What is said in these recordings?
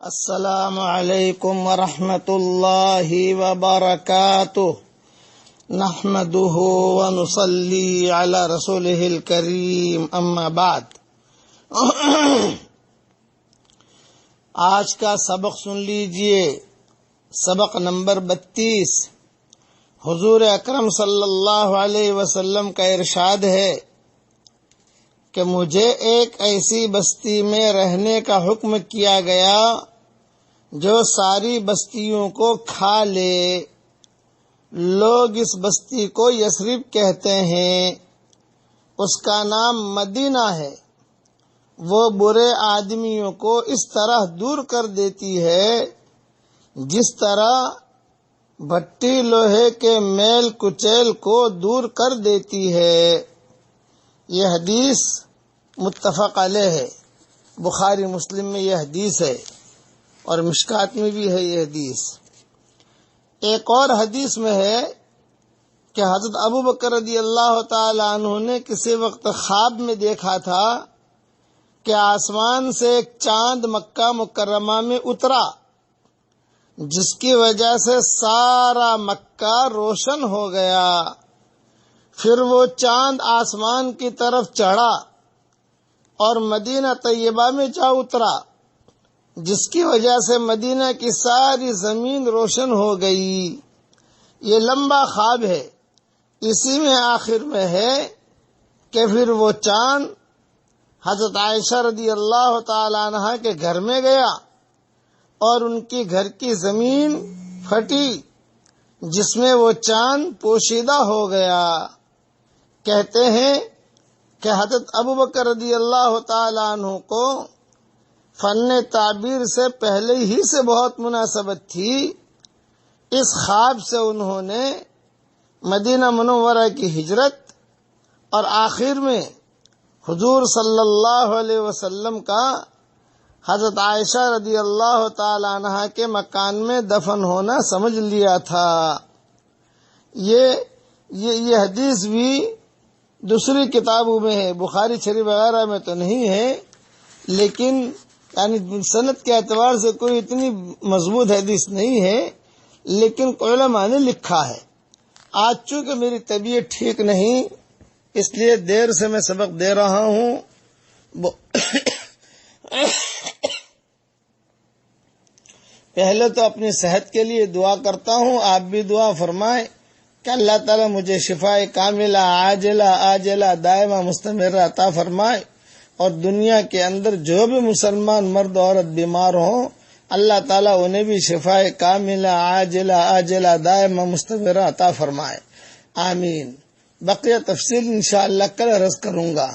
السلام علیکم ورحمۃ اللہ وبرکاتہ نحمده ونصلی علی رسولہ الکریم اما بعد آج کا سبق سن لیجئے، سبق نمبر 32۔ حضور اکرم صلی اللہ علیہ وسلم کا ارشاد ہے کہ مجھے ایک ایسی بستی میں رہنے کا حکم کیا گیا جو ساری بستیوں کو کھا لے۔ لوگ اس بستی کو یثرب کہتے ہیں، اس کا نام مدینہ ہے۔ وہ برے آدمیوں کو اس طرح دور کر دیتی ہے جس طرح بھٹی لوہے کے میل کچیل کو دور کر دیتی ہے۔ یہ حدیث متفق علیہ ہے، بخاری مسلم میں یہ حدیث ہے اور مشکات میں بھی ہے یہ حدیث۔ ایک اور حدیث میں ہے کہ حضرت ابوبکر رضی اللہ تعالی عنہ نے کسی وقت خواب میں دیکھا تھا کہ آسمان سے ایک چاند مکہ مکرمہ میں اترا، جس کی وجہ سے سارا مکہ روشن ہو گیا۔ پھر وہ چاند آسمان کی طرف چڑھا اور مدینہ طیبہ میں جا اترا، جس کی وجہ سے مدینہ کی ساری زمین روشن ہو گئی۔ یہ لمبا خواب ہے۔ اسی میں آخر میں ہے کہ پھر وہ چاند حضرت عائشہ رضی اللہ تعالی عنہ کے گھر میں گیا اور ان کی گھر کی زمین پھٹی، جس میں وہ چاند پوشیدہ ہو گیا۔ کہتے ہیں کہ حضرت ابوبکر رضی اللہ تعالی عنہ کو فن تعبیر سے پہلے ہی سے بہت مناسبت تھی۔ اس خواب سے انہوں نے مدینہ منورہ کی ہجرت اور آخر میں حضور صلی اللہ علیہ وسلم کا حضرت عائشہ رضی اللہ تعالی عنہ کے مکان میں دفن ہونا سمجھ لیا تھا۔ یہ حدیث بھی دوسری کتابوں میں ہے، بخاری شریف وغیرہ میں تو نہیں ہے، لیکن یعنی سند کے اعتبار سے کوئی اتنی مضبوط حدیث نہیں ہے، لیکن علماء نے لکھا ہے۔ آج چونکہ میری طبیعت ٹھیک نہیں، اس لیے دیر سے میں سبق دے رہا ہوں۔ پہلے تو اپنی صحت کے لیے دعا کرتا ہوں، آپ بھی دعا فرمائیں کہ اللہ تعالیٰ مجھے شفائے کاملہ عاجلہ آجلہ دائمہ مستمرہ عطا فرمائے، اور دنیا کے اندر جو بھی مسلمان مرد عورت بیمار ہوں، اللہ تعالیٰ انہیں بھی شفائے کاملہ عاجلہ آجلہ دائمہ مستمرہ عطا فرمائے، آمین۔ بقیہ تفصیل انشاءاللہ کل عرض کروں گا۔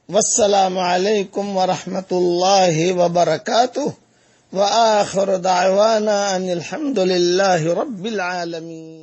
والسلام علیکم ورحمۃ اللہ وبرکاتہ، وآخر دعوانا ان الحمد للہ رب العالمین۔